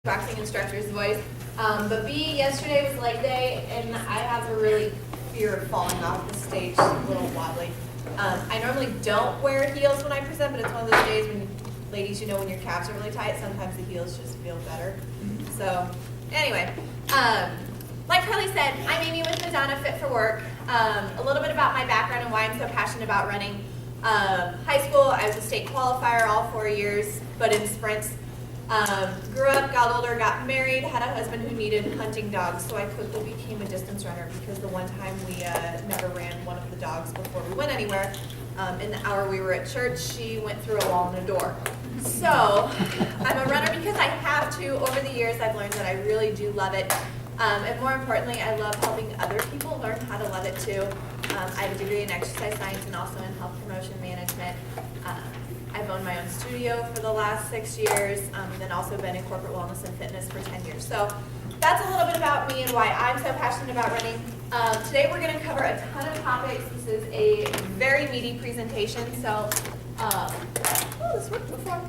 boxing instructor's voice. But B, yesterday was leg day, and I have a really fear of falling off the stage, a little wobbly. I normally don't wear heels when I present, but it's one of those days when, ladies, you know, when your calves are really tight, sometimes the heels just feel better. So, anyway, like Carly said, I'm Amy with Madonna Fit for Work. A little bit about my background and why I'm so passionate about running. High school, I was a state qualifier all 4 years, but in sprints. Grew up, got older, got married, had a husband who needed hunting dogs, so I quickly became a distance runner because the one time we never ran one of the dogs before we went anywhere. In the hour we were at church, she went through a wall and a door. So I'm a runner because I have to. Over the years, I've learned that I really do love it. And more importantly, I love helping other people learn how to love it too. I have a degree in exercise science and also in health promotion management. I've owned my own studio for the last 6 years, and then also been in corporate wellness and fitness for 10 years. So that's a little bit about me and why I'm so passionate about running. Today we're going to cover a ton of topics. This is a very meaty presentation. So, this worked before.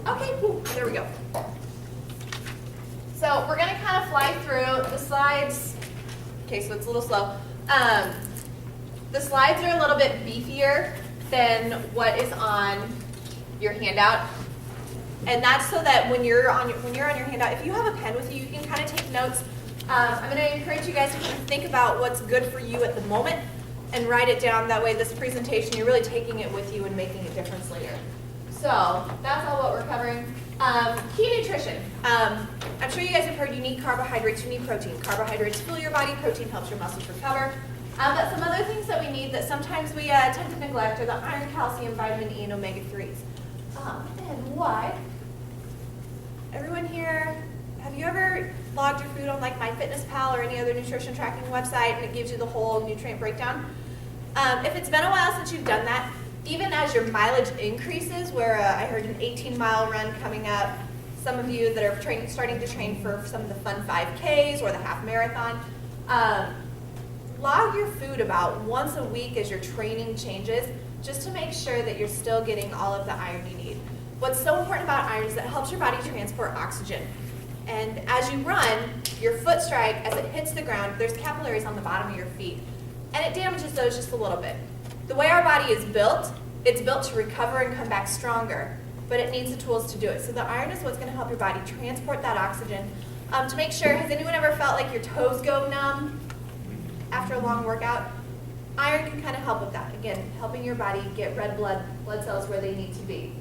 Okay, cool. There we go. So we're going to kind of fly through the slides. Okay, so it's a little slow. The slides are a little bit beefier than what is on your handout, and that's so that when you're on your handout, if you have a pen with you, you can kind of take notes. I'm going to encourage you guys to think about what's good for you at the moment and write it down. That way, this presentation, you're really taking it with you and making a difference later. So that's all what we're covering. Key nutrition. I'm sure you guys have heard you need carbohydrates, you need protein. Carbohydrates fuel your body, protein helps your muscles recover. But some other things that we need that sometimes we tend to neglect are the iron, calcium, vitamin E, and omega-3s. And why? Everyone here, have you ever logged your food on like MyFitnessPal or any other nutrition tracking website and it gives you the whole nutrient breakdown? If it's been a while since you've done that, even as your mileage increases, where I heard an 18-mile run coming up, some of you that are starting to train for some of the fun 5Ks or the half marathon, log your food about once a week as your training changes, just to make sure that you're still getting all of the iron you need. What's so important about iron is that it helps your body transport oxygen. And as you run, your foot strike, as it hits the ground, there's capillaries on the bottom of your feet, and it damages those just a little bit. The way our body is built, it's built to recover and come back stronger, but it needs the tools to do it. So the iron is what's going to help your body transport that oxygen. To make sure, has anyone ever felt like your toes go numb after a long workout? Iron can kind of help with that. Again, helping your body get red blood cells where they need to be.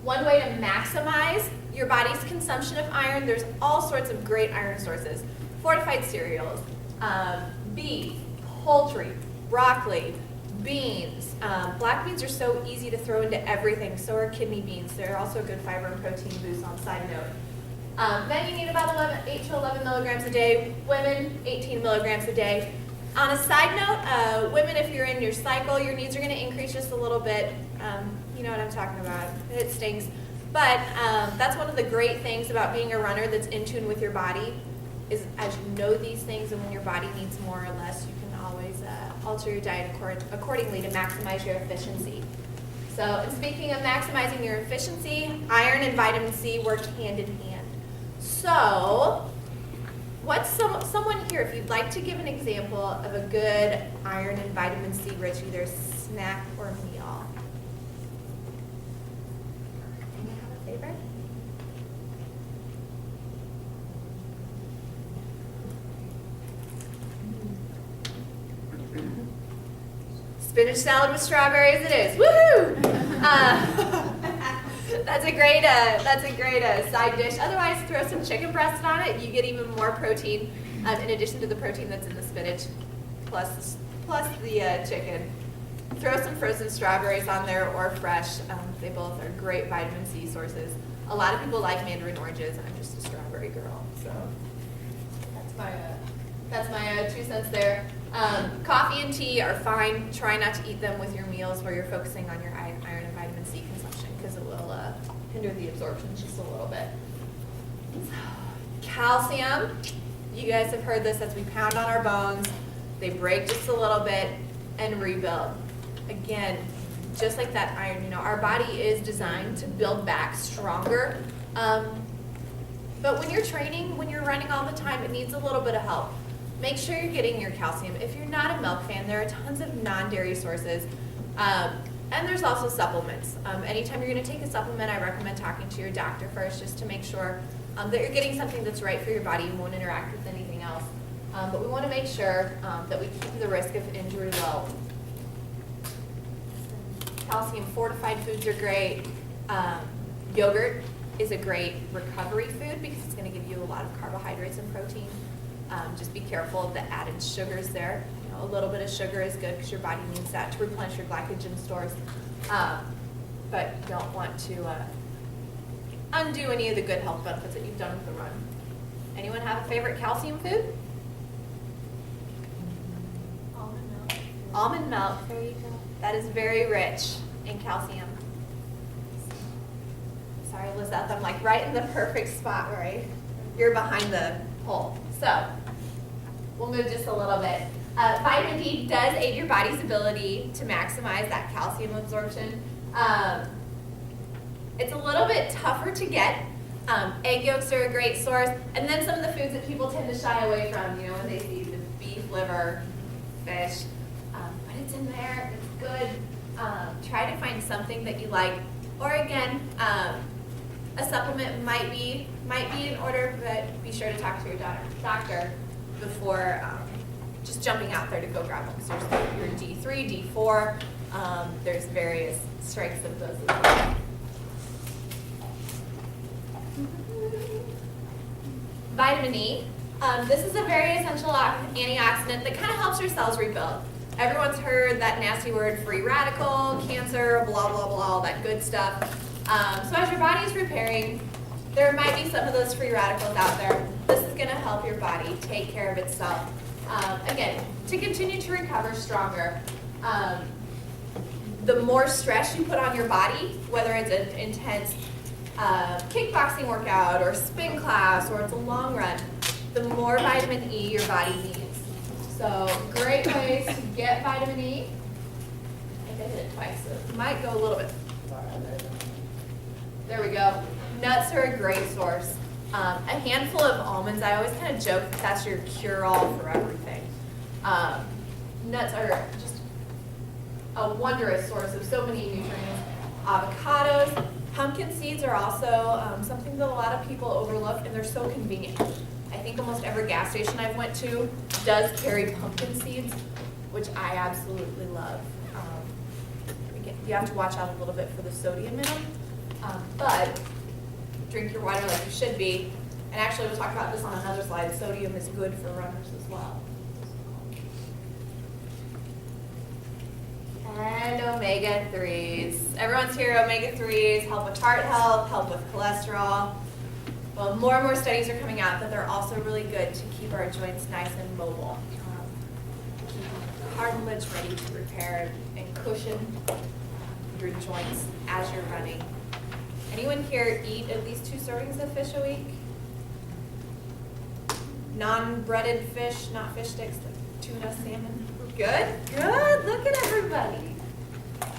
One way to maximize your body's consumption of iron, there's all sorts of great iron sources. Fortified cereals, beef, poultry, broccoli, beans. Black beans are so easy to throw into everything, so are kidney beans. They're also good fiber and protein boosts on side note. Men, you need about 8 to 11 milligrams a day. Women, 18 milligrams a day. On a side note, women, if you're in your cycle, your needs are going to increase just a little bit. You know what I'm talking about. It stings. But that's one of the great things about being a runner that's in tune with your body, is as you know these things, and when your body needs more or less, you can always alter your diet accordingly to maximize your efficiency. So, and speaking of maximizing your efficiency, iron and vitamin C work hand in hand. So, what's someone here, if you'd like to give an example of a good iron and vitamin C rich either snack or meal? Anyone have a favorite? Spinach salad with strawberries it is. Woohoo! That's a great side dish. Otherwise, throw some chicken breast on it. You get even more protein in addition to the protein that's in the spinach, plus the chicken. Throw some frozen strawberries on there or fresh. They both are great vitamin C sources. A lot of people like mandarin oranges. I'm just a strawberry girl, so that's my 2 cents there. Coffee and tea are fine. Try not to eat them with your meals where you're focusing on your iron and vitamin C consumption, because it will hinder the absorption just a little bit. Calcium, you guys have heard this as we pound on our bones. They break just a little bit and rebuild. Again, just like that iron, you know, our body is designed to build back stronger. But when you're training, when you're running all the time, it needs a little bit of help. Make sure you're getting your calcium. If you're not a milk fan, there are tons of non-dairy sources. And there's also supplements. Anytime you're going to take a supplement, I recommend talking to your doctor first just to make sure that you're getting something that's right for your body and won't interact with anything else. But we want to make sure that we keep the risk of injury low. Calcium fortified foods are great. Yogurt is a great recovery food because it's going to give you a lot of carbohydrates and protein. Just be careful of the added sugars there. You know, a little bit of sugar is good because your body needs that to replenish your glycogen stores. But you don't want to undo any of the good health benefits that you've done with the run. Anyone have a favorite calcium food? Almond milk. Almond milk, there you go. That is very rich in calcium. Sorry, Lizette, I'm like right in the perfect spot, right? You're behind the pole. So, we'll move just a little bit. Vitamin D does aid your body's ability to maximize that calcium absorption. It's a little bit tougher to get. Egg yolks are a great source. And then some of the foods that people tend to shy away from, you know, when they see the beef liver, fish. But it's in there, it's good. Try to find something that you like. Or again, a supplement might be in order, but be sure to talk to your doctor before just jumping out there to go grab them. So there's your D3, D4, there's various strengths of those as well. Vitamin E. This is a very essential antioxidant that kind of helps your cells rebuild. Everyone's heard that nasty word, free radical, cancer, blah, blah, blah, all that good stuff. So as your body's repairing, there might be some of those free radicals out there. This is going to help your body take care of itself. Again, to continue to recover stronger, the more stress you put on your body, whether it's an intense kickboxing workout or spin class or it's a long run, the more vitamin E your body needs. So great ways to get vitamin E. I think I hit it twice, so it might go a little bit. There we go. Nuts are a great source. A handful of almonds, I always kind of joke that that's your cure-all for everything. Nuts are just a wondrous source of so many nutrients. Avocados, pumpkin seeds are also something that a lot of people overlook, and they're so convenient. I think almost every gas station I've went to does carry pumpkin seeds, which I absolutely love. Again, you have to watch out a little bit for the sodium in them, but drink your water like you should be. And actually, we'll talk about this on another slide. Sodium is good for runners as well. And omega-3s. Everyone's here, omega-3s help with heart health, help with cholesterol. Well, more and more studies are coming out that they're also really good to keep our joints nice and mobile. Keep cartilage ready to repair and cushion your joints as you're running. Anyone here eat at least 2 servings of fish a week? Non-breaded fish, not fish sticks, like tuna, salmon. Good, good. Look at everybody.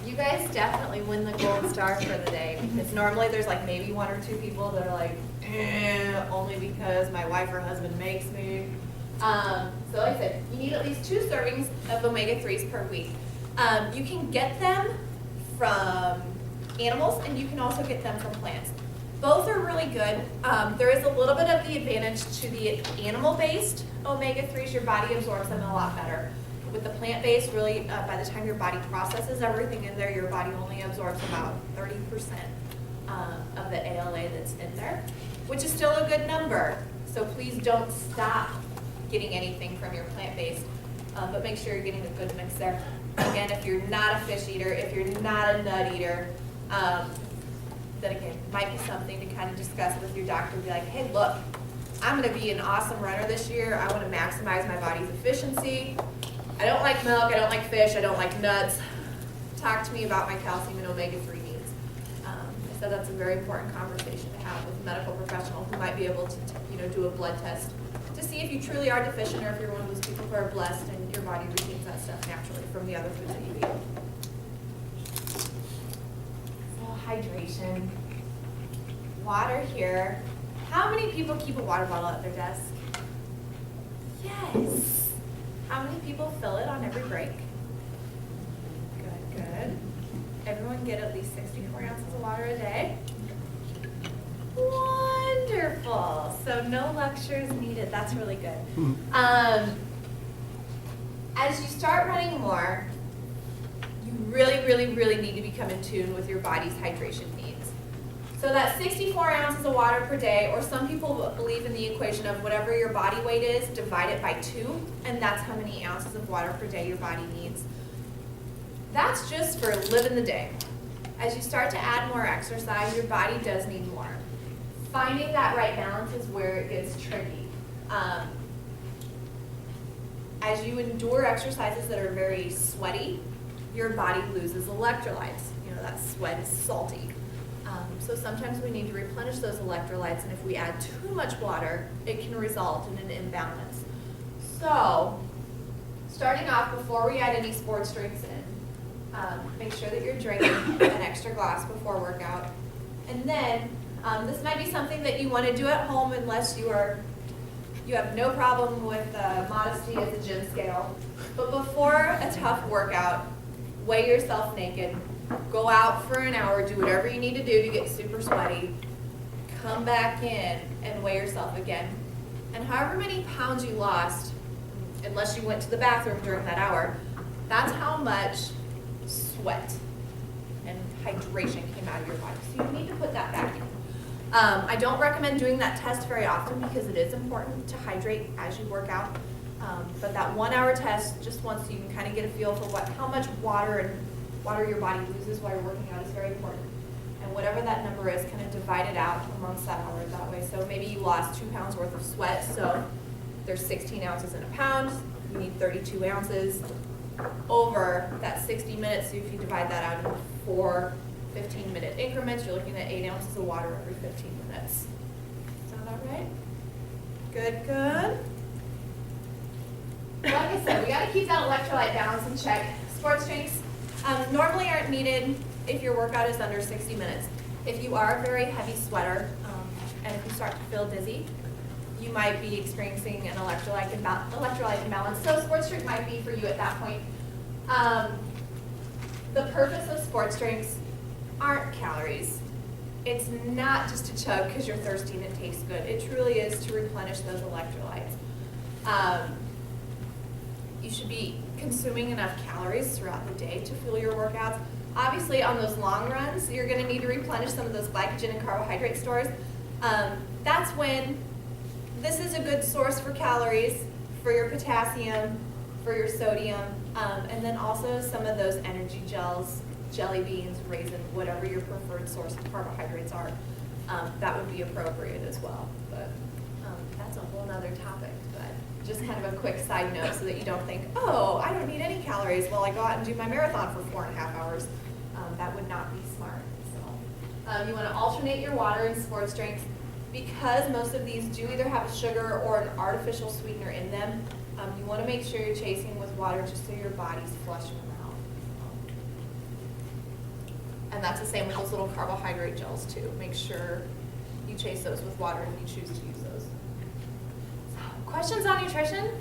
You guys definitely win the gold star for the day because normally there's like maybe 1 or 2 people that are like, only because my wife or husband makes me. So like I said, you need at least 2 servings of omega-3s per week. You can get them from animals and you can also get them from plants. Both are really good. There is a little bit of the advantage to the animal-based omega-3s. Your body absorbs them a lot better. With the plant-based, really, by the time your body processes everything in there, your body only absorbs about 30% of the ALA that's in there, which is still a good number. So please don't stop getting anything from your plant-based, but make sure you're getting a good mix there. Again, if you're not a fish eater, if you're not a nut eater, then again, might be something to kind of discuss with your doctor. Be like, hey, look, I'm going to be an awesome runner this year. I want to maximize my body's efficiency. I don't like milk, I don't like fish, I don't like nuts. Talk to me about my calcium and omega-3 needs. So that's a very important conversation to have with a medical professional who might be able to do a blood test to see if you truly are deficient or if you're one of those people who are blessed and your body retains that stuff naturally from the other foods that you eat. hydration. Water here. How many people keep a water bottle at their desk? Yes. How many people fill it on every break? Good, good. Everyone get at least 64 ounces of water a day? Wonderful. So no lectures needed. That's really good. As you start running more, you really need to become in tune with your body's hydration needs. So that 64 ounces of water per day, or some people believe in the equation of whatever your body weight is, divide it by 2, and that's how many ounces of water per day your body needs. That's just for living the day. As you start to add more exercise, your body does need more. Finding that right balance is where it gets tricky. As you endure exercises that are very sweaty, your body loses electrolytes. You know, that sweat is salty. So sometimes we need to replenish those electrolytes, and if we add too much water, it can result in an imbalance. So, starting off, before we add any sports drinks in, make sure that you're drinking an extra glass before workout. And then, this might be something that you want to do at home unless you have no problem with modesty as a gym scale. But before a tough workout, weigh yourself naked. Go out for an hour, do whatever you need to do to get super sweaty. Come back in and weigh yourself again. And however many pounds you lost, unless you went to the bathroom during that hour, that's how much sweat and hydration came out of your body. So you need to put that back in. I don't recommend doing that test very often because it is important to hydrate as you work out. But that 1 hour test, just once so you can kind of get a feel for how much water your body loses while you're working out is very important. And whatever that number is, kind of divide it out amongst that hour that way. So maybe you lost 2 pounds worth of sweat, so there's 16 ounces in a pound. You need 32 ounces over that 60 minutes. So if you divide that out into 4 15-minute increments, you're looking at 8 ounces of water every 15 minutes. Sound all right? Good, good. Like I said, we got to keep that electrolyte balance in check. Sports drinks normally aren't needed if your workout is under 60 minutes. If you are a very heavy sweater and if you start to feel dizzy, you might be experiencing an electrolyte imbalance. So sports drink might be for you at that point. The purpose of sports drinks aren't calories. It's not just to chug because you're thirsty and it tastes good. It truly is to replenish those electrolytes. You should be consuming enough calories throughout the day to fuel your workouts. Obviously, on those long runs, you're going to need to replenish some of those glycogen and carbohydrate stores. That's when this is a good source for calories, for your potassium, for your sodium, and then also some of those energy gels, jelly beans, raisin, whatever your preferred source of carbohydrates are. That would be appropriate as well. But that's a whole other topic. But just kind of a quick side note so that you don't think, oh, I don't need any calories while I go out and do my marathon for 4.5 hours. That would not be smart. So you want to alternate your water and sports drinks. Because most of these do either have a sugar or an artificial sweetener in them, you want to make sure you're chasing with water just so your body's flushing them out. And that's the same with those little carbohydrate gels too. Make sure you chase those with water and you choose to use those. So, questions on nutrition?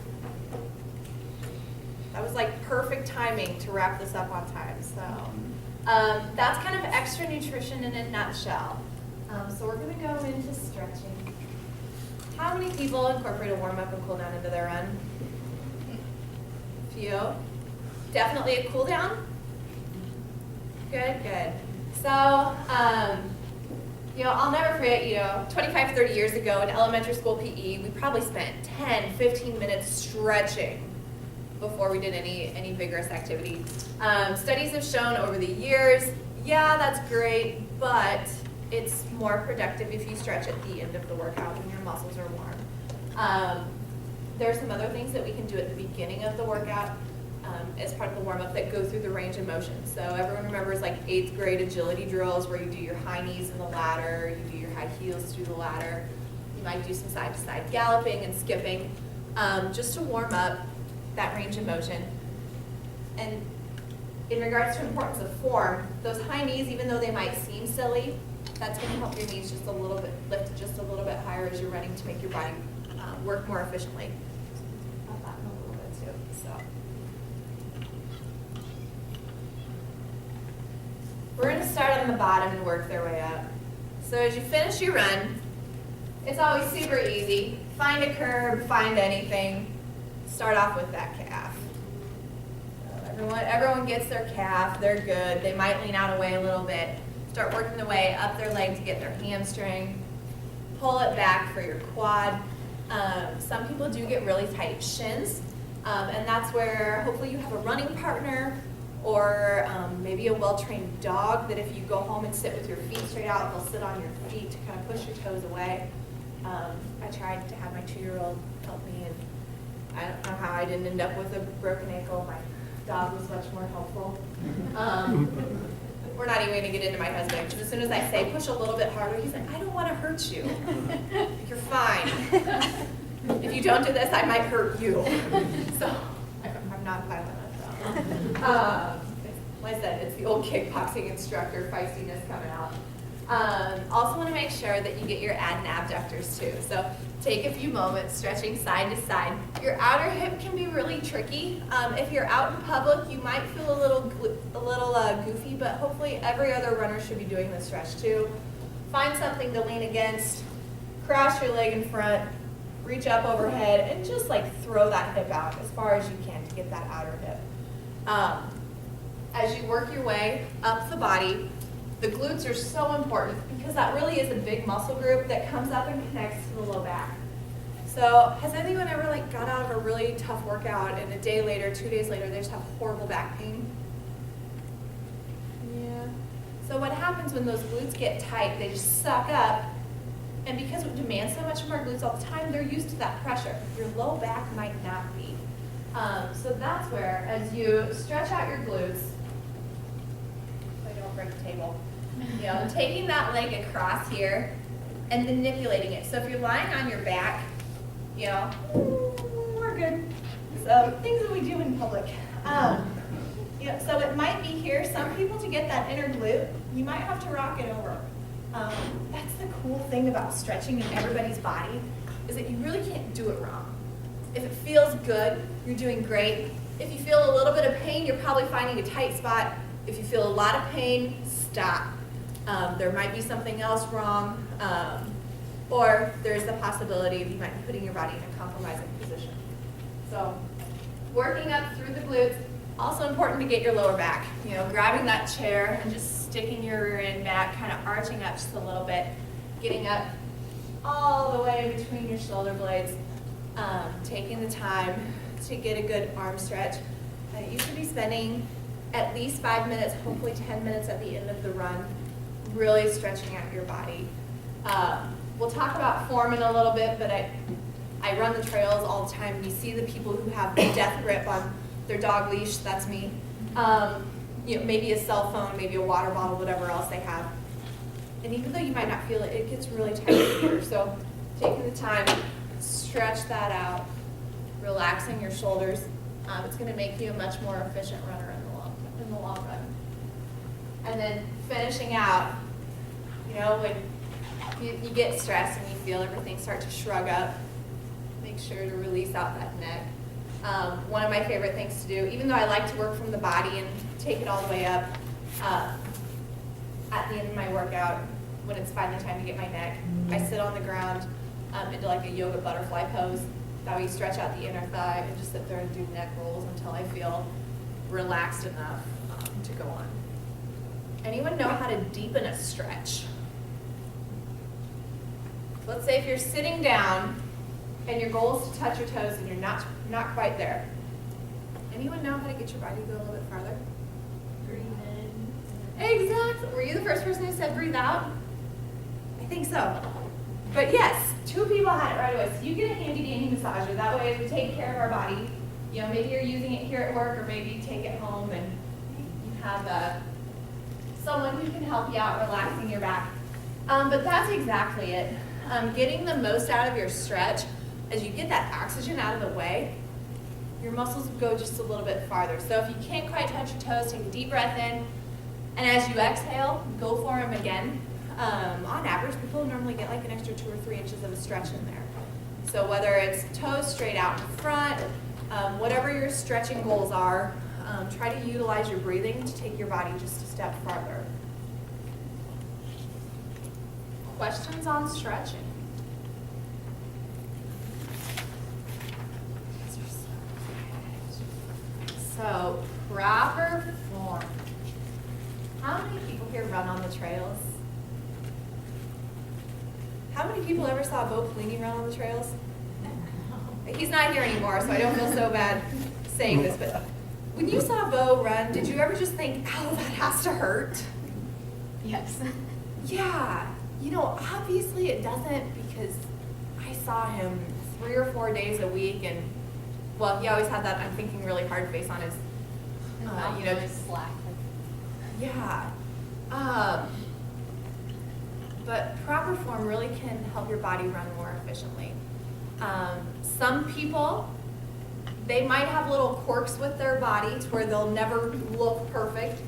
That was like perfect timing to wrap this up on time. So that's kind of extra nutrition in a nutshell. So we're going to go into stretching. How many people incorporate a warm-up and cool-down into their run? Few. Definitely a cool-down? Good, good. So, I'll never forget, 25, 30 years ago in elementary school PE, we probably spent 10, 15 minutes stretching before we did any vigorous activity. Studies have shown over the years, yeah, that's great, but it's more productive if you stretch at the end of the workout when your muscles are warm. There are some other things that we can do at the beginning of the workout as part of the warm-up that go through the range of motion. So everyone remembers like 8th grade agility drills where you do your high knees in the ladder, you do your high heels through the ladder. You might do some side-to-side galloping and skipping just to warm up that range of motion. And in regards to importance of form, those high knees, even though they might seem silly, that's going to help your knees just a little bit, lift just a little bit higher as you're running to make your body work more efficiently. I'll flatten a little bit too. So we're going to start on the bottom and work their way up. So as you finish your run, it's always super easy. Find a curb, find anything. Start off with that calf. So everyone gets their calf. They're good. They might lean out away a little bit. Start working the way up their leg to get their hamstring. Pull it back for your quad. Some people do get really tight shins, and that's where hopefully you have a running partner or maybe a well-trained dog that if you go home and sit with your feet straight out, they'll sit on your feet to kind of push your toes away. I tried to have my 2-year-old help me, and I don't know how I didn't end up with a broken ankle. My dog was much more helpful. We're not even going to get into my husband, because as soon as I say push a little bit harder, he's like, I don't want to hurt you. You're fine. If you don't do this, I might hurt you. So I'm not violent enough. Like I said, it's the old kickboxing instructor feistiness coming out. Also want to make sure that you get your ad and abductors too. So take a few moments stretching side to side. Your outer hip can be really tricky. If you're out in public, you might feel a little goofy, but hopefully every other runner should be doing this stretch too. Find something to lean against, cross your leg in front, reach up overhead, and just like throw that hip out as far as you can to get that outer hip. As you work your way up the body, the glutes are so important because that really is a big muscle group that comes up and connects to the low back. So has anyone ever like got out of a really tough workout and a day later, 2 days later, they just have horrible back pain? Yeah. So what happens when those glutes get tight, they just suck up, and because it demands so much from our glutes all the time, they're used to that pressure. Your low back might not be. So that's where, as you stretch out your glutes, so I don't break the table, you know, taking that leg across here and manipulating it. So if you're lying on your back, you know, we're good. So things that we do in public. You know, so it might be here. Some people, to get that inner glute, you might have to rock it over. That's the cool thing about stretching in everybody's body, is that you really can't do it wrong. If it feels good, you're doing great. If you feel a little bit of pain, you're probably finding a tight spot. If you feel a lot of pain, stop. There might be something else wrong, or there's the possibility of you might be putting your body in a compromising position. So working up through the glutes, also important to get your lower back. You know, grabbing that chair and just sticking your rear end back, kind of arching up just a little bit, getting up all the way between your shoulder blades. Taking the time to get a good arm stretch. You should be spending at least 5 minutes, hopefully 10 minutes at the end of the run, really stretching out your body. We'll talk about form in a little bit, but I run the trails all the time. We see the people who have the death grip on their dog leash, that's me. You know, maybe a cell phone, maybe a water bottle, whatever else they have. And even though you might not feel it, it gets really tight here. So taking the time, stretch that out, relaxing your shoulders. It's going to make you a much more efficient runner in the long run. And then finishing out, you know, when you get stressed and you feel everything start to shrug up, make sure to release out that neck. One of my favorite things to do, even though I like to work from the body and take it all the way up, at the end of my workout, when it's finally time to get my neck, I sit on the ground into like a yoga butterfly pose. That way you stretch out the inner thigh and just sit there and do neck rolls until I feel relaxed enough to go on. Anyone know how to deepen a stretch? Let's say if you're sitting down and your goal is to touch your toes and you're not quite there. Anyone know how to get your body to go a little bit farther? Breathe in. Exactly. Were you the first person who said breathe out? I think so. But yes, 2 people had it right away. So you get a handy dandy massager. That way as we take care of our body, you know, maybe you're using it here at work or maybe you take it home and you have someone who can help you out relaxing your back. But that's exactly it. Getting the most out of your stretch, as you get that oxygen out of the way, your muscles go just a little bit farther. So if you can't quite touch your toes, take a deep breath in, and as you exhale, go for them again. On average, people normally get like an extra 2 or 3 inches of a stretch in there. So whether it's toes straight out in front, whatever your stretching goals are, try to utilize your breathing to take your body just a step farther. Questions on stretching? So, proper form. How many people here run on the trails? How many people ever saw Bo Pelini run on the trails? He's not here anymore, so I don't feel so bad saying this, but when you saw Bo run, did you ever just think, oh, that has to hurt? Yes. Yeah, you know, obviously it doesn't, because I saw him 3 or 4 days a week, and well, he always had that I'm thinking really hard face on his, you know, just slack. yeah. But proper form really can help your body run more efficiently. Some people, they might have little quirks with their body to where they'll never look perfect,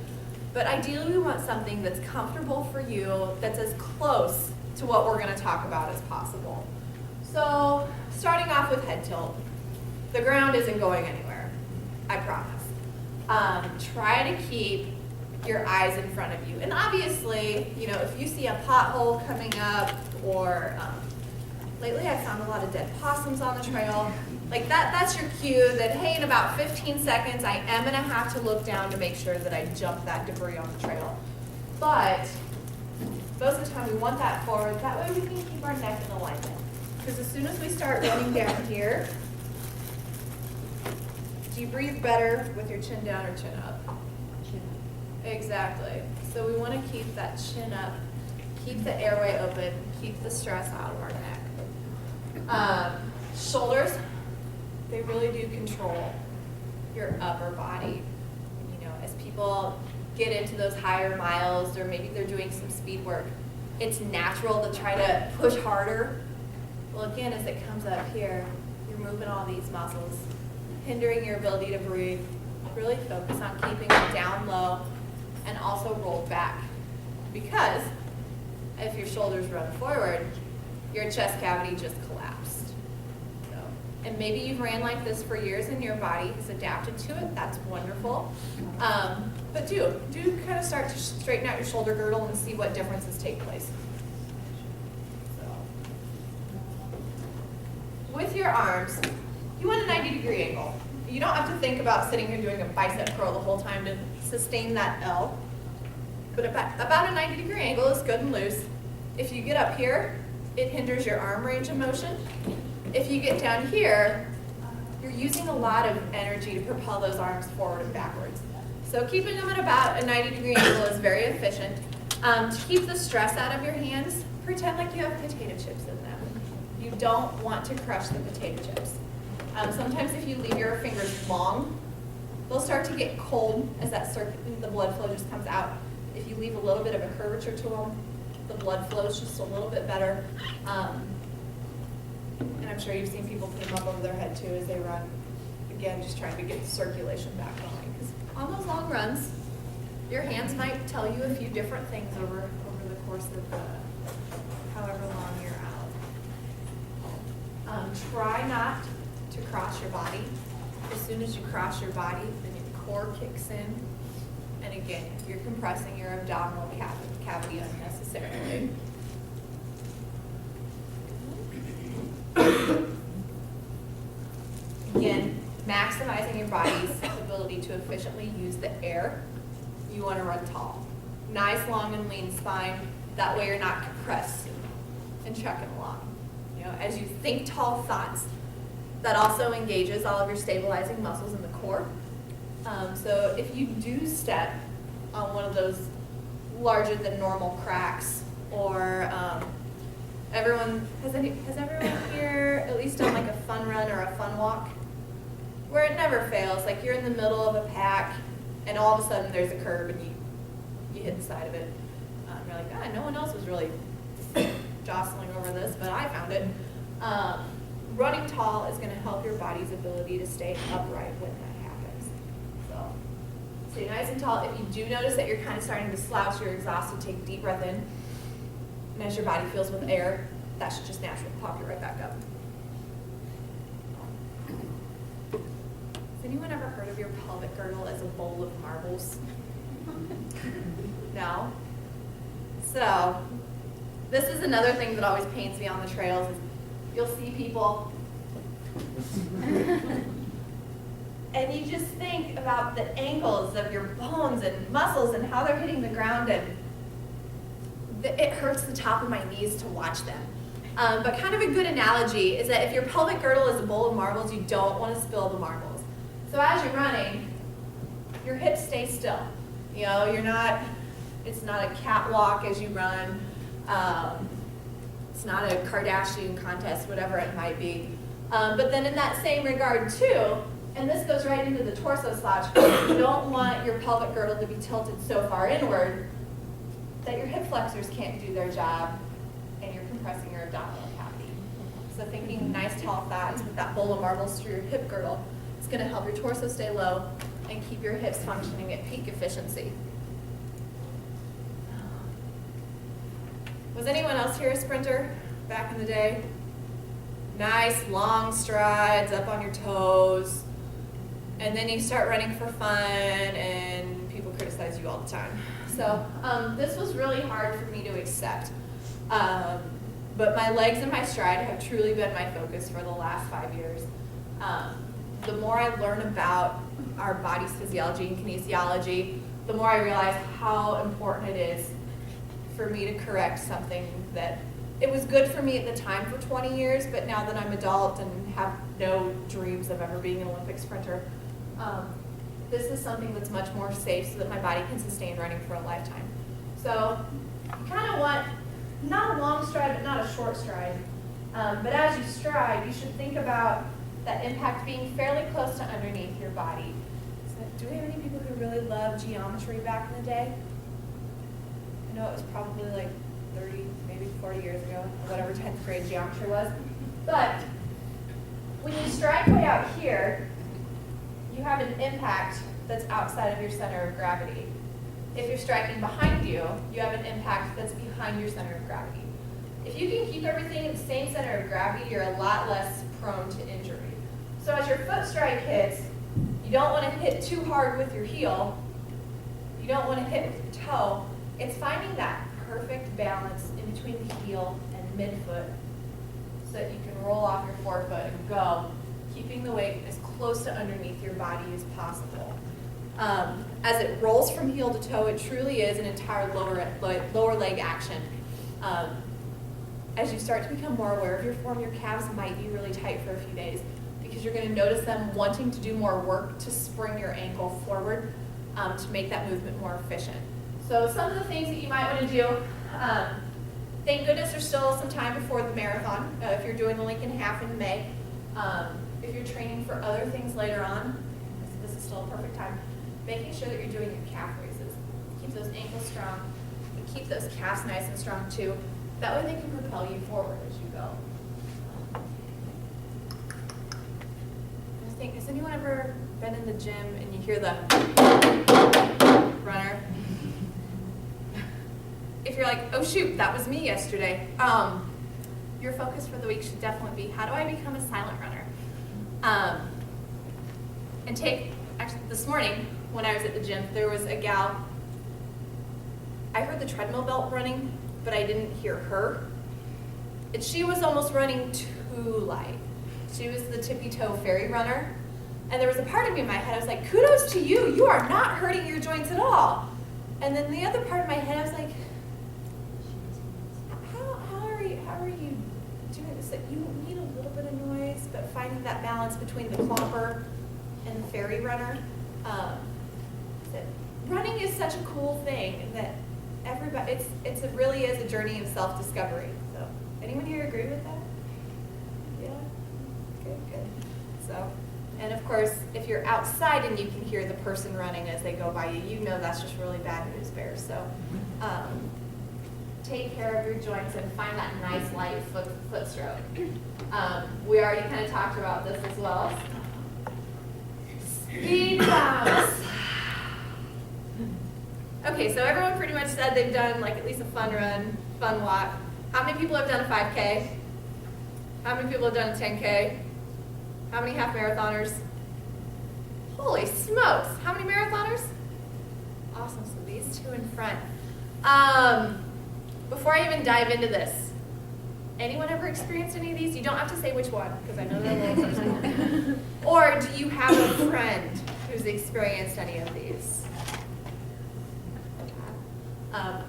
but ideally we want something that's comfortable for you, that's as close to what we're going to talk about as possible. So starting off with head tilt. The ground isn't going anywhere, I promise. Try to keep your eyes in front of you. And obviously, you know, if you see a pothole coming up, or lately I found a lot of dead possums on the trail, like that's your cue that, hey, in about 15 seconds, I am gonna have to look down to make sure that I jump that debris on the trail. But most of the time we want that forward, that way we can keep our neck in alignment. Because as soon as we start running down here, do you breathe better with your chin down or chin up? Chin. Exactly. So we want to keep that chin up, keep the airway open, keep the stress out of our neck. Shoulders, they really do control your upper body. You know, as people get into those higher miles, or maybe they're doing some speed work, it's natural to try to push harder. Well, again, as it comes up here, you're moving all these muscles, hindering your ability to breathe. Really focus on keeping it down low and also rolled back. Because if your shoulders run forward, your chest cavity just collapsed. So, and maybe you've ran like this for years and your body has adapted to it. That's wonderful. But do kind of start to straighten out your shoulder girdle and see what differences take place. With your arms, you want a 90-degree angle. You don't have to think about sitting here doing a bicep curl the whole time to sustain that L. But about a 90-degree angle is good and loose. If you get up here, it hinders your arm range of motion. If you get down here, you're using a lot of energy to propel those arms forward and backwards. So keeping them at about a 90-degree angle is very efficient. To keep the stress out of your hands, pretend like you have potato chips in them. You don't want to crush the potato chips. Sometimes if you leave your fingers long, they'll start to get cold as the blood flow just comes out. If you leave a little bit of a curvature to them, the blood flows just a little bit better. And I'm sure you've seen people put them up over their head too as they run. Again, just trying to get the circulation back going. Because on those long runs, your hands might tell you a few different things over the course of however long you're out. Try not to cross your body. As soon as you cross your body, then your core kicks in. And again, you're compressing your abdominal cavity unnecessarily. Again, maximizing your body's ability to efficiently use the air. You want to run tall. Nice, long, and lean spine. That way you're not compressed and trekking along. You know, as you think tall thoughts, that also engages all of your stabilizing muscles in the core. So if you do step on one of those larger than normal cracks, or has everyone here at least done like a fun run or a fun walk? Where it never fails, like you're in the middle of a pack and all of a sudden there's a curb and you hit the side of it. You're like, no one else was really jostling over this, but I found it. running tall is going to help your body's ability to stay upright when that happens. So stay nice and tall. If you do notice that you're kind of starting to slouch, you're exhausted, take a deep breath in. And as your body fills with air, that should just naturally pop you right back up. Has anyone ever heard of your pelvic girdle as a bowl of marbles? No? So, this is another thing that always pains me on the trails is you'll see people and you just think about the angles of your bones and muscles and how they're hitting the ground, and it hurts the top of my knees to watch them. But kind of a good analogy is that if your pelvic girdle is a bowl of marbles, you don't want to spill the marbles. So as you're running, your hips stay still. You know, it's not a catwalk as you run. It's not a Kardashian contest, whatever it might be. But then in that same regard too, and this goes right into the torso slouch, you don't want your pelvic girdle to be tilted so far inward that your hip flexors can't do their job and you're compressing your abdominal cavity. So thinking nice tall thighs with that bowl of marbles through your hip girdle is going to help your torso stay low and keep your hips functioning at peak efficiency. Was anyone else here a sprinter back in the day? Nice long strides up on your toes, and then you start running for fun and people criticize you all the time. So this was really hard for me to accept. But my legs and my stride have truly been my focus for the last 5 years. The more I learn about our body's physiology and kinesiology, the more I realize how important it is for me to correct something that it was good for me at the time for 20 years, but now that I'm adult and have no dreams of ever being an Olympic sprinter, this is something that's much more safe so that my body can sustain running for a lifetime. So you kind of want, not a long stride, but not a short stride. But as you stride, you should think about that impact being fairly close to underneath your body. So do we have any people who really loved geometry back in the day? I know it was probably like 30, maybe 40 years ago, whatever 10th grade geometry was. But when you stride way out here, you have an impact that's outside of your center of gravity. If you're striking behind you, you have an impact that's behind your center of gravity. If you can keep everything at the same center of gravity, you're a lot less prone to injury. So as your foot strike hits, you don't want to hit too hard with your heel. You don't want to hit with your toe. It's finding that perfect balance in between the heel and midfoot so that you can roll off your forefoot and go, keeping the weight as close to underneath your body as possible. As it rolls from heel to toe, it truly is an entire lower leg action. As you start to become more aware of your form, your calves might be really tight for a few days because you're going to notice them wanting to do more work to spring your ankle forward to make that movement more efficient. So some of the things that you might want to do, thank goodness there's still some time before the marathon. If you're doing the Lincoln Half in May, if you're training for other things later on, this is still a perfect time, making sure that you're doing your calf raises. Keep those ankles strong and keep those calves nice and strong too. That way they can propel you forward as you go. I think, has anyone ever been in the gym and you hear the runner? If you're like, oh shoot, that was me yesterday, your focus for the week should definitely be, how do I become a silent runner? Actually this morning when I was at the gym, there was a gal, I heard the treadmill belt running, but I didn't hear her. And she was almost running too light. She was the tippy toe fairy runner. And there was a part of me in my head, I was like, kudos to you, you are not hurting your joints at all. And then the other part of my head, I was like, how are you doing this? Like, you need a little bit of noise, but finding that balance between the clopper and the fairy runner. Running is such a cool thing that everybody, it really is a journey of self-discovery. So, anyone here agree with that? Yeah? Good. So, and of course, if you're outside and you can hear the person running as they go by you, you know that's just really bad news bears. So, take care of your joints and find that nice light foot stroke. We already kind of talked about this as well. Speed bounce. Okay, so everyone pretty much said they've done like at least a fun run, fun walk. How many people have done a 5K? How many people have done a 10K? How many half marathoners? Holy smokes, how many marathoners? Awesome, so these two in front. Before I even dive into this, anyone ever experienced any of these? You don't have to say which one, because I know they're a little personal. Or do you have a friend who's experienced any of these?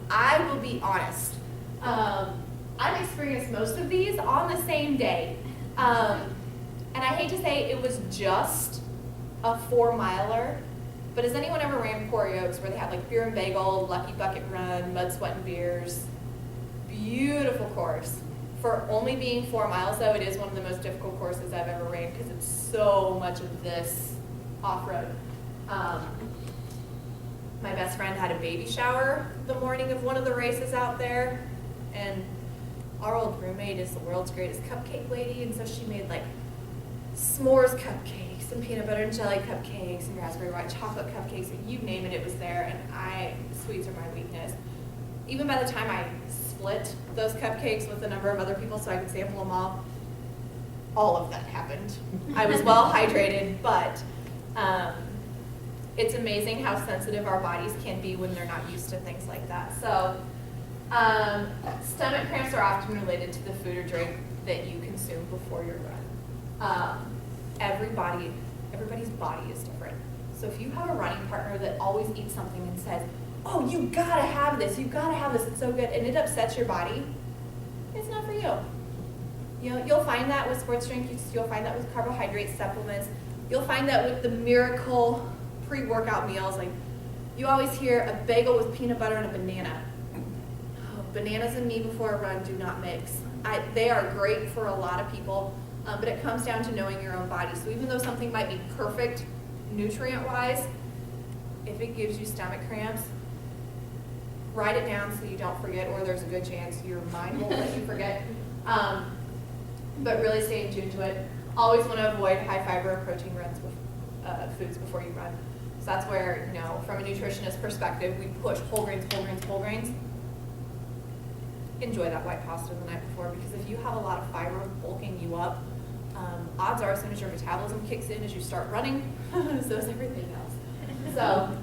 I will be honest. I've experienced most of these on the same day. And I hate to say it was just a 4-miler, but has anyone ever ran Quarry Oaks where they had like beer and bagel, lucky bucket run, mud, sweat, and beers? Beautiful course. For only being 4 miles though, it is one of the most difficult courses I've ever ran because it's so much of this off-road. My best friend had a baby shower the morning of one of the races out there, and our old roommate is the world's greatest cupcake lady, and so she made like s'mores cupcakes and peanut butter and jelly cupcakes and raspberry white chocolate cupcakes, and you name it, it was there, and sweets are my weakness. Even by the time I split those cupcakes with a number of other people so I could sample them all of that happened. I was well hydrated, but it's amazing how sensitive our bodies can be when they're not used to things like that. So stomach cramps are often related to the food or drink that you consume before your run. Everybody's body is different. So if you have a running partner that always eats something and says, oh, you gotta have this, it's so good, and it upsets your body, it's not for you. You know, you'll find that with sports drinks, you'll find that with carbohydrate supplements, you'll find that with the miracle pre-workout meals. Like, you always hear a bagel with peanut butter and a banana. Oh, bananas and me before a run do not mix. They are great for a lot of people, but it comes down to knowing your own body. So even though something might be perfect nutrient-wise, if it gives you stomach cramps, write it down so you don't forget, or there's a good chance your mind won't let you forget. But really stay in tune to it. Always want to avoid high fiber or protein runs with foods before you run. So that's where, you know, from a nutritionist perspective, we push whole grains, whole grains, whole grains. Enjoy that white pasta the night before, because if you have a lot of fiber bulking you up, odds are as soon as your metabolism kicks in as you start running, so is everything else. So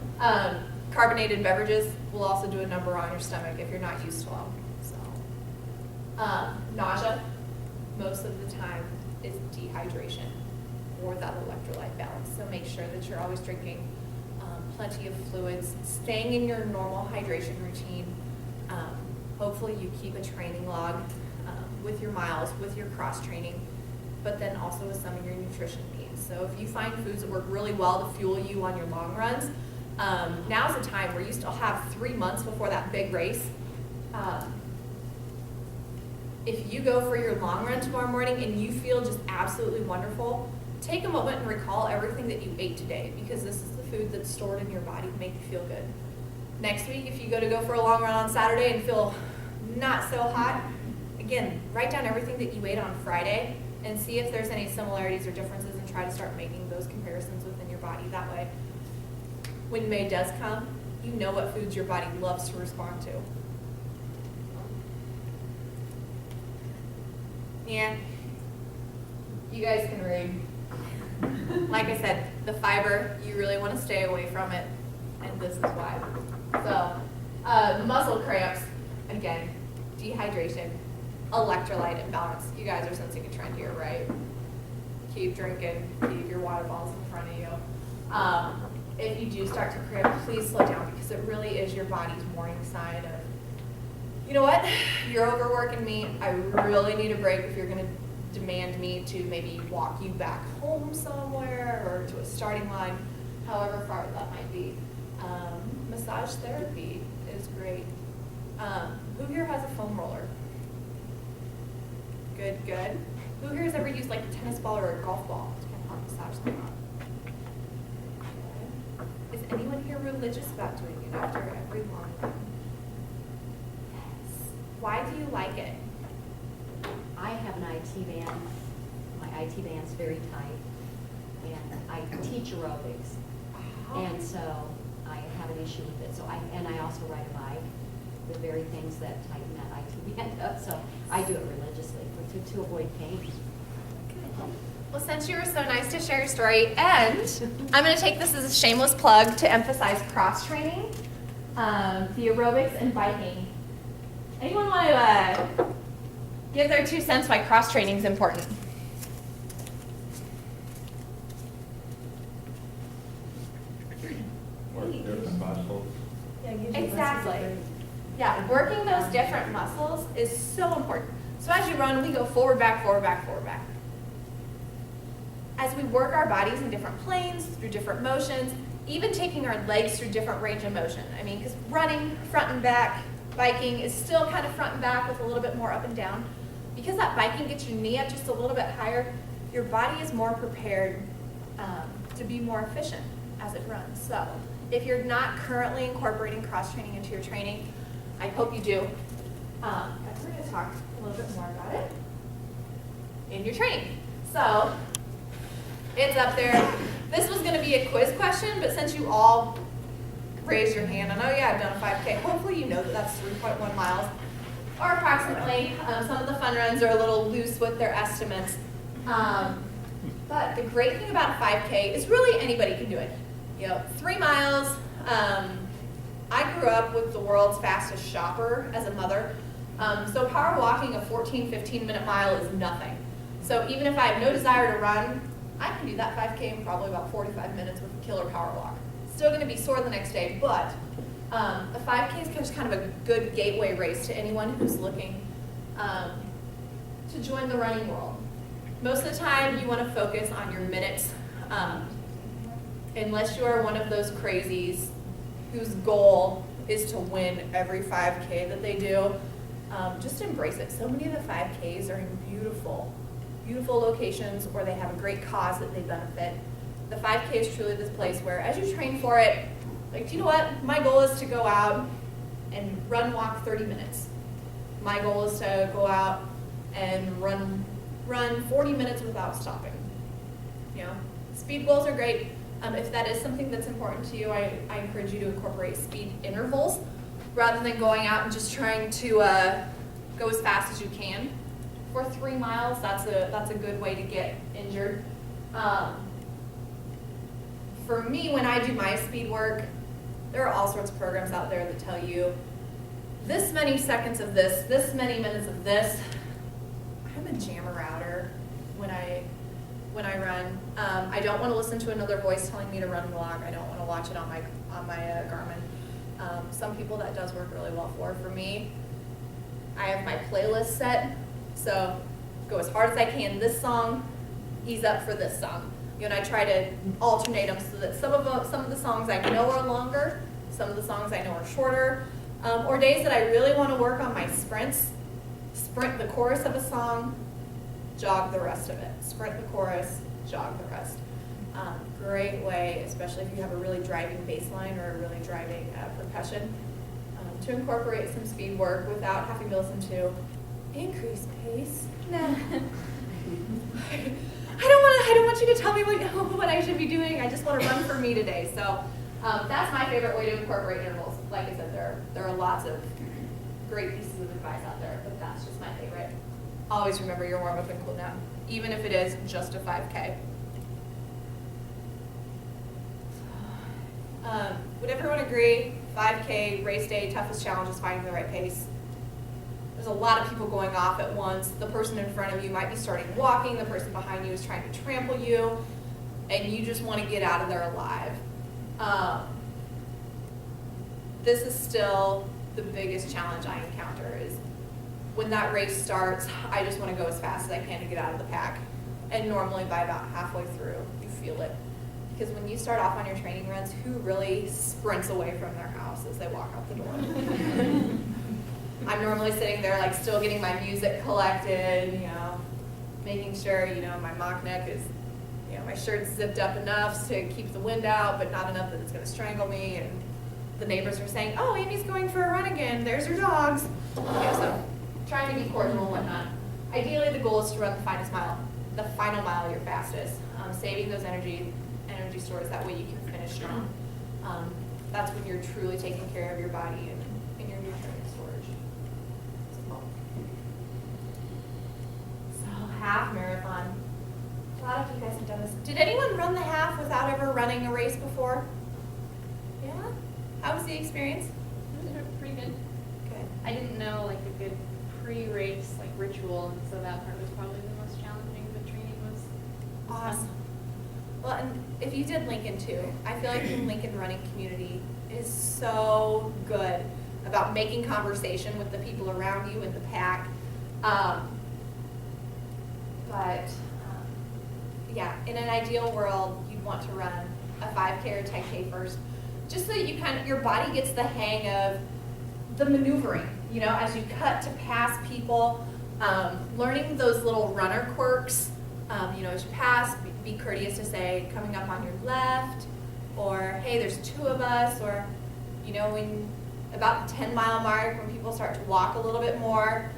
carbonated beverages will also do a number on your stomach if you're not used to them. So nausea, most of the time, is dehydration or that electrolyte balance. So make sure that you're always drinking plenty of fluids, staying in your normal hydration routine. Hopefully you keep a training log with your miles, with your cross training, but then also with some of your nutrition needs. So if you find foods that work really well to fuel you on your long runs, now's the time where you still have 3 months before that big race. If you go for your long run tomorrow morning and you feel just absolutely wonderful, take a moment and recall everything that you ate today, because this is the food that's stored in your body to make you feel good. Next week, if you go for a long run on Saturday and feel not so hot, again, write down everything that you ate on Friday and see if there's any similarities or differences, and try to start making those comparisons within your body. That way, when May does come, you know what foods your body loves to respond to. Yeah, you guys can read. Like I said, the fiber, you really want to stay away from it, and this is why. So, muscle cramps, again, dehydration, electrolyte imbalance. You guys are sensing a trend here, right? Keep drinking, keep your water bottles in front of you. If you do start to cramp, please slow down, because it really is your body's warning sign of, you know what, you're overworking me, I really need a break if you're going to demand me to maybe walk you back home somewhere or to a starting line, however far that might be. Massage therapy is great. Who here has a foam roller? Good, good. Who here has ever used like a tennis ball or a golf ball to kind of help massage them up? Is anyone here religious about doing it after every long run? Yes. Why do you like it? I have an IT band. My IT band's very tight, and I teach aerobics, and so I have an issue with it. So I also ride a bike, the very things that tighten that IT band up. So I do it religiously to avoid pain. Well, since you were so nice to share your story, and I'm going to take this as a shameless plug to emphasize cross-training, the aerobics and biking. Anyone want to give their 2 cents why cross-training is important? Work different muscles. Exactly. Yeah, working those different muscles is so important. So as you run, we go forward, back, forward, back, forward, back. As we work our bodies in different planes, through different motions, even taking our legs through different range of motion. I mean, because running front and back, biking is still kind of front and back with a little bit more up and down. Because that biking gets your knee up just a little bit higher, your body is more prepared to be more efficient as it runs. So if you're not currently incorporating cross-training into your training, I hope you do. We're going to talk a little bit more about it in your training. So it's up there. This was going to be a quiz question, but since you all raised your hand, I know, yeah, I've done a 5K. Hopefully you know that that's 3.1 miles, or approximately. Some of the fun runs are a little loose with their estimates. But the great thing about a 5K is really anybody can do it. 3 miles. I grew up with the world's fastest shopper as a mother. So power walking a 14, 15-minute mile is nothing. So even if I have no desire to run, I can do that 5K in probably about 45 minutes with a killer power walk. Still going to be sore the next day, but a 5K is just kind of a good gateway race to anyone who's looking to join the running world. Most of the time, you want to focus on your minutes, unless you are one of those crazies whose goal is to win every 5K that they do. Just embrace it. So many of the 5Ks are in beautiful, beautiful locations where they have a great cause that they benefit. The 5K is truly this place where, as you train for it, like, do you know what? My goal is to go out and walk 30 minutes. My goal is to go out and run 40 minutes without stopping. Speed goals are great. If that is something that's important to you, I encourage you to incorporate speed intervals rather than going out and just trying to go as fast as you can. For 3 miles, that's a good way to get injured. For me, when I do my speed work, there are all sorts of programs out there that tell you this many seconds of this many minutes of this. I'm a jammer outer when I run. I don't want to listen to another voice telling me to run and log. I don't want to watch it on my Garmin. Some people that does work really well for. For me, I have my playlist set, so go as hard as I can. This song, ease up for this song. And I try to alternate them so that some of the songs I know are longer, some of the songs I know are shorter, or days that I really want to work on my sprints, sprint the chorus of a song, jog the rest of it. Sprint the chorus, jog the rest. Great way, especially if you have a really driving bass line or a really driving percussion, to incorporate some speed work without having to listen to increased pace. Nah. I don't want you to tell me what I should be doing. I just want to run for me today. So that's my favorite way to incorporate intervals. Like I said, there are lots of great pieces of advice out there, but that's just my favorite. Always remember your warm-up and cool down, even if it is just a 5K. Would everyone agree, 5K, race day, toughest challenge is finding the right pace? There's a lot of people going off at once. The person in front of you might be starting walking, the person behind you is trying to trample you, and you just want to get out of there alive. This is still the biggest challenge I encounter is when that race starts, I just want to go as fast as I can to get out of the pack. And normally by about halfway through, you feel it. Because when you start off on your training runs, who really sprints away from their house as they walk out the door? I'm normally sitting there like still getting my music collected, making sure, my mock neck is, my shirt's zipped up enough to keep the wind out, but not enough that it's going to strangle me. And the neighbors are saying, oh, Amy's going for a run again. There's your dogs. So trying to be cordial and whatnot. Ideally, the goal is to run the final mile your fastest, saving those energy stores. That way you can finish strong. That's when you're truly taking care of your body and your nutrient storage. So half marathon. A lot of you guys have done this. Did anyone run the half without ever running a race before? Yeah? How was the experience? Pretty good. Good. I didn't know like a good pre-race like ritual, and so that part was probably the most challenging, but training was Awesome. Well, and if you did Lincoln too, I feel like the Lincoln running community is so good about making conversation with the people around you in the pack. Yeah, in an ideal world, you'd want to run a 5K or 10K first, just so that your body gets the hang of the maneuvering, as you cut to pass people, learning those little runner quirks, as you pass, be courteous to say, coming up on your left, or hey, there's two of us, or, when about the 10-mile mark, when people start to walk a little bit more,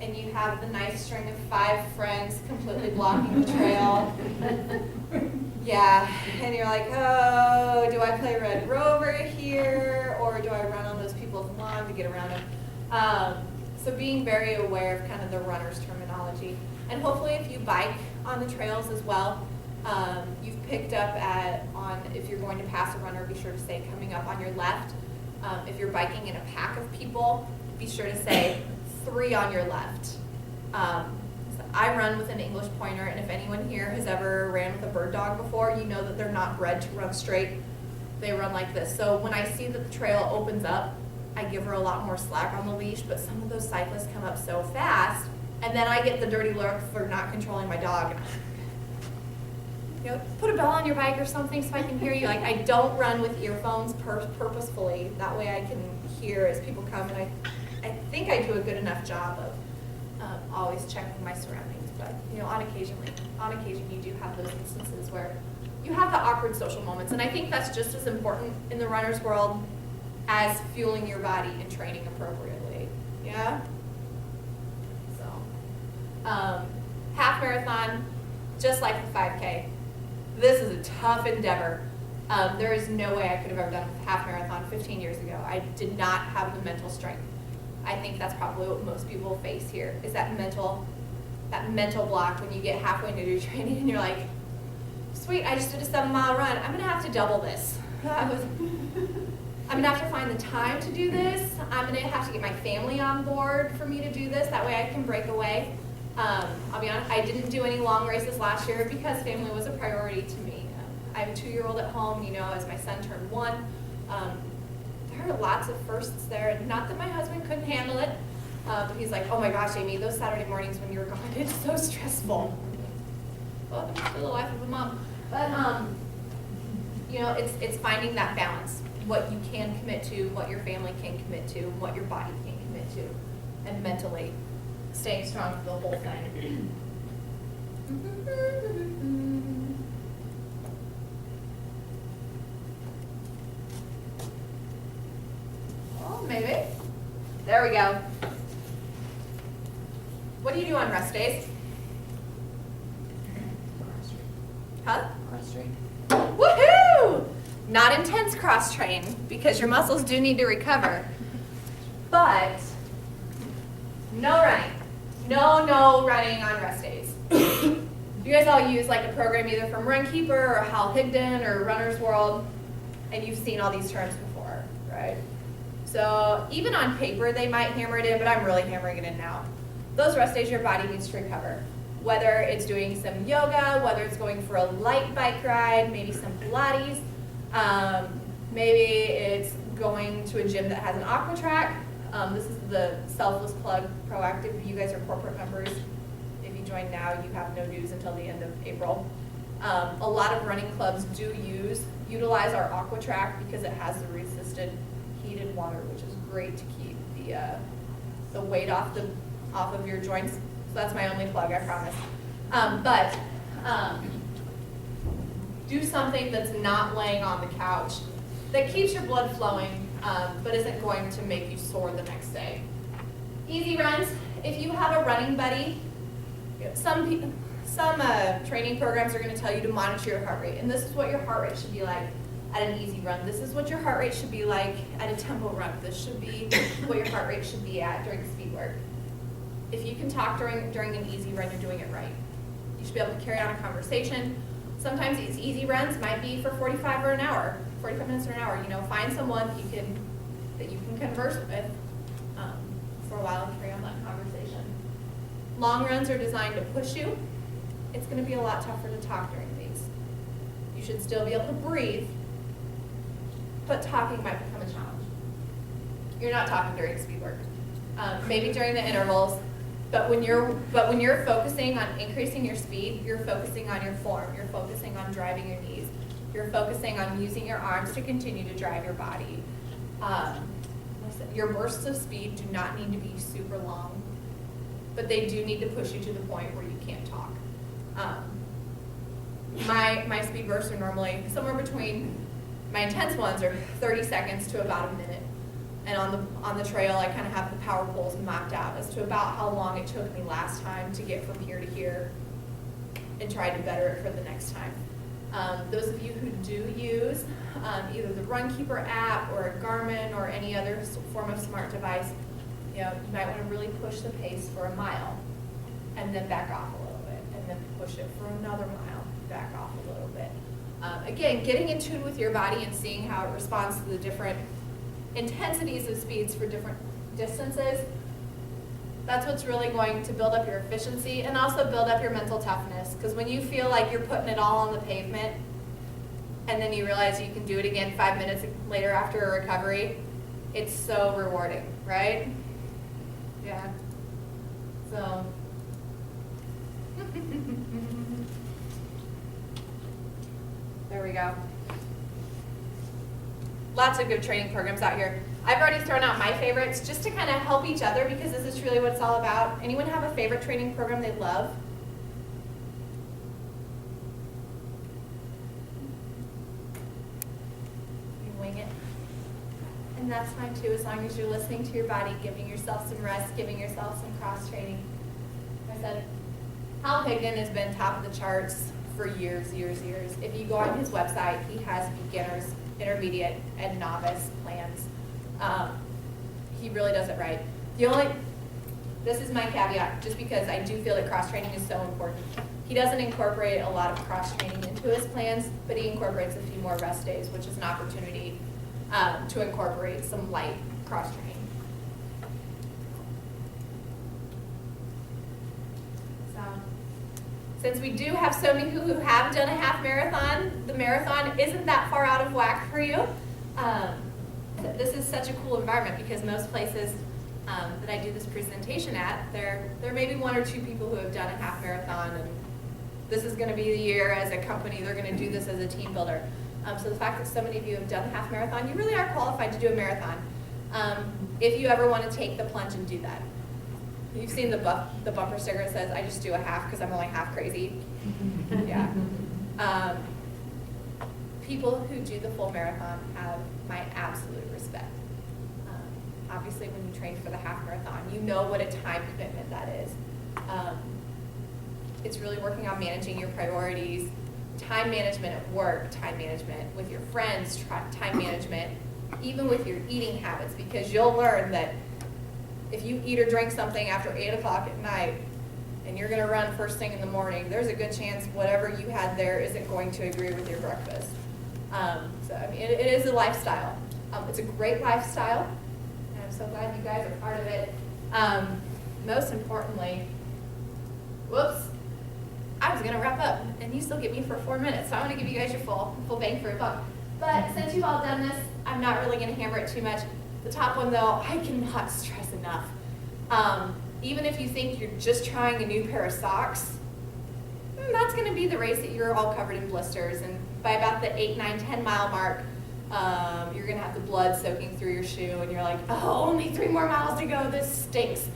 and you have the nice string of 5 friends completely blocking the trail. Yeah, and you're like, oh, do I play Red Rover here, or do I run on those people's lawn to get around them? So being very aware of kind of the runner's terminology. And hopefully if you bike on the trails as well, you've picked up if you're going to pass a runner, be sure to say coming up on your left. If you're biking in a pack of people, be sure to say 3 on your left. So I run with an English pointer, and if anyone here has ever ran with a bird dog before, you know that they're not bred to run straight. They run like this. So when I see that the trail opens up, I give her a lot more slack on the leash, but some of those cyclists come up so fast, and then I get the dirty look for not controlling my dog. Put a bell on your bike or something so I can hear you. Like, I don't run with earphones purposefully. That way I can hear as people come, and I think I do a good enough job of always checking my surroundings. But on occasion you do have those instances where you have the awkward social moments, and I think that's just as important in the runner's world as fueling your body and training appropriately. Yeah. So, half marathon, just like the 5K. This is a tough endeavor. There is no way I could have ever done a half marathon 15 years ago. I did not have the mental strength. I think that's probably what most people face here, is that mental block when you get halfway into your training and you're like, sweet, I just did a 7-mile run. I'm gonna have to double this. I'm gonna have to find the time to do this. I'm gonna have to get my family on board for me to do this. That way I can break away. I'll be honest, I didn't do any long races last year because family was a priority to me. I have a 2-year-old at home, as my son turned 1. There are lots of firsts there. Not that my husband couldn't handle it, but he's like, oh my gosh, Amy, those Saturday mornings when you were gone, it's so stressful. Well, I'm still the wife of a mom. But, it's finding that balance, what you can commit to, what your family can commit to, what your body can commit to, and mentally staying strong for the whole thing. Oh, maybe. There we go. What do you do on rest days? Huh? Cross train. Woohoo! Not intense cross train, because your muscles do need to recover. But no running. No running on rest days. You guys all use like a program either from Runkeeper or Hal Higdon or Runner's World, and you've seen all these terms before, right? So even on paper they might hammer it in, but I'm really hammering it in now. Those rest days your body needs to recover. Whether it's doing some yoga, whether it's going for a light bike ride, maybe some Pilates, maybe it's going to a gym that has an aqua track. This is the selfless plug, proactive. You guys are corporate members. If you join now, you have no dues until the end of April. A lot of running clubs do utilize our aqua track because it has the resisted heated water, which is great to keep the weight off of your joints. So that's my only plug, I promise. But do something that's not laying on the couch, that keeps your blood flowing, but isn't going to make you sore the next day. Easy runs. if you have a running buddy, some training programs are going to tell you to monitor your heart rate, and this is what your heart rate should be like at an easy run. This is what your heart rate should be like at a tempo run. This should be what your heart rate should be at during speed work. If you can talk during an easy run, you're doing it right. You should be able to carry on a conversation. Sometimes these easy runs might be for 45 minutes or an hour. You know, find someone that you can converse with for a while and carry on that conversation. Long runs are designed to push you. It's going to be a lot tougher to talk during these. You should still be able to breathe, but talking might become a challenge. You're not talking during speed work. Maybe during the intervals, but when you're focusing on increasing your speed, you're focusing on your form, you're focusing on driving your knees, you're focusing on using your arms to continue to drive your body. Your bursts of speed do not need to be super long, but they do need to push you to the point where you can't talk. My speed bursts are normally somewhere between, my intense ones are 30 seconds to about a minute. And on the trail, I kind of have the power poles mapped out as to about how long it took me last time to get from here to here and try to better it for the next time. Those of you who do use either the Runkeeper app or a Garmin or any other form of smart device, you know, you might want to really push the pace for a mile and then back off a little bit, and then push it for another mile, back off a little bit. Again, getting in tune with your body and seeing how it responds to the different intensities of speeds for different distances. That's what's really going to build up your efficiency and also build up your mental toughness. Because when you feel like you're putting it all on the pavement and then you realize you can do it again 5 minutes later after a recovery, it's so rewarding, right? Yeah. So. There we go. Lots of good training programs out here. I've already thrown out my favorites just to kind of help each other because this is really what it's all about. Anyone have a favorite training program they love? You wing it. And that's fine too, as long as you're listening to your body, giving yourself some rest, giving yourself some cross training. Like I said, Hal Higdon has been top of the charts for years. If you go on his website, he has beginners, intermediate, and novice plans. He really does it right. This is my caveat, just because I do feel that cross-training is so important. He doesn't incorporate a lot of cross-training into his plans, but he incorporates a few more rest days, which is an opportunity to incorporate some light cross-training. So, since we do have so many who have done a half marathon, the marathon isn't that far out of whack for you. This is such a cool environment because most places that I do this presentation at, there may be 1 or 2 people who have done a half marathon, and this is going to be the year as a company they're going to do this as a team builder. So the fact that so many of you have done a half marathon, you really are qualified to do a marathon. If you ever want to take the plunge and do that. You've seen the bumper sticker that says, "I just do a half because I'm only half crazy." Yeah. People who do the full marathon have my absolute respect. Obviously, when you train for the half marathon, you know what a time commitment that is. It's really working on managing your priorities, time management at work, time management with your friends, time management, even with your eating habits, because you'll learn that if you eat or drink something after 8 o'clock at night and you're going to run first thing in the morning, there's a good chance whatever you had there isn't going to agree with your breakfast. So I mean, it is a lifestyle. It's a great lifestyle, and I'm so glad you guys are part of it. Most importantly, whoops, I was going to wrap up, and you still get me for 4 minutes, so I want to give you guys your full bang for your buck. But since you've all done this, I'm not really going to hammer it too much. The top one, though, I cannot stress enough. Even if you think you're just trying a new pair of socks, that's going to be the race that you're all covered in blisters, and by about the 8, 9, 10 mile mark, you're going to have the blood soaking through your shoe, and you're like, oh, only 3 more miles to go, this stinks.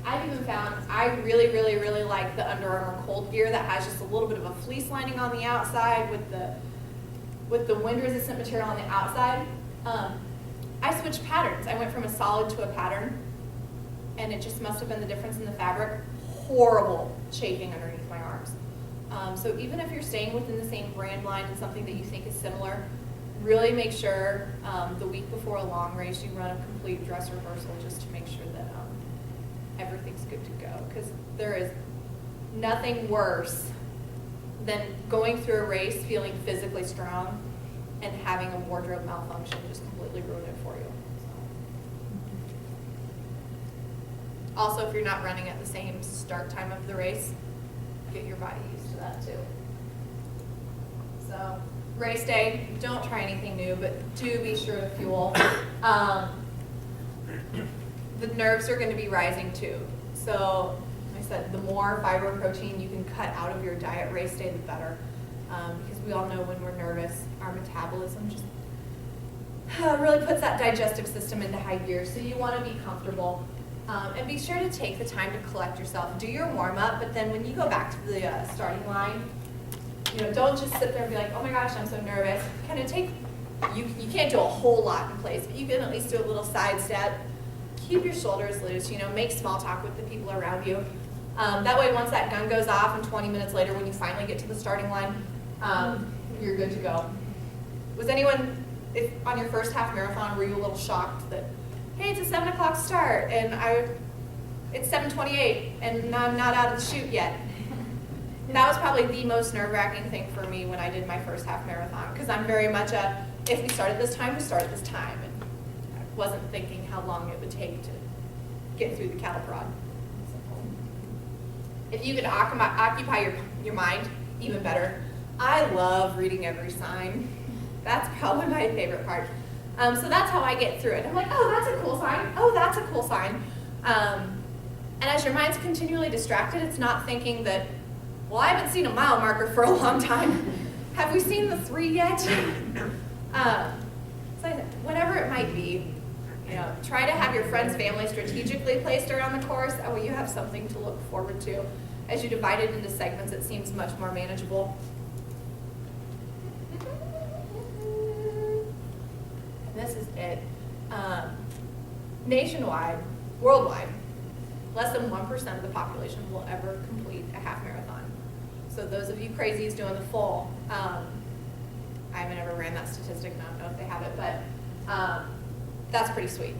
I've even found I really like the Under Armour cold gear that has just a little bit of a fleece lining on the outside with the wind resistant material on the outside. I switched patterns. I went from a solid to a pattern, and it just must have been the difference in the fabric. Horrible chafing underneath my arms. So even if you're staying within the same brand line and something that you think is similar, really make sure the week before a long race you run a complete dress rehearsal just to make sure that everything's good to go. Because there is nothing worse than going through a race feeling physically strong and having a wardrobe malfunction just completely ruin it for you. So. Also, if you're not running at the same start time of the race, get your body used to that too. So, race day, don't try anything new, but do be sure to fuel. The nerves are going to be rising too. So, like I said, the more fiber protein you can cut out of your diet race day, the better. Because we all know when we're nervous, our metabolism just really puts that digestive system into high gear. So you want to be comfortable. And be sure to take the time to collect yourself. Do your warm-up, but then when you go back to the starting line, don't just sit there and be like, oh my gosh, I'm so nervous. Kind of take, you can't do a whole lot in place, but you can at least do a little side step. Keep your shoulders loose, make small talk with the people around you. That way, once that gun goes off and 20 minutes later when you finally get to the starting line, you're good to go. Was anyone, if on your first half marathon, were you a little shocked that, hey, it's a 7 o'clock start and it's 7:28 and I'm not out of the chute yet? That was probably the most nerve-wracking thing for me when I did my first half marathon, because I'm very much if we start at this time, we start at this time. And I wasn't thinking how long it would take to get through the cattle prod. If you could occupy your mind, even better. I love reading every sign. That's probably my favorite part. So that's how I get through it. I'm like, oh, that's a cool sign. Oh, that's a cool sign. And as your mind's continually distracted, it's not thinking that, well, I haven't seen a mile marker for a long time. Have we seen the 3 yet? So whatever it might be, try to have your friends' family strategically placed around the course. That way you have something to look forward to. As you divide it into segments, it seems much more manageable. And this is it. Nationwide, worldwide, less than 1% of the population will ever complete a half marathon. So those of you crazies doing the full, I haven't ever ran that statistic, and I don't know if they have it, but that's pretty sweet.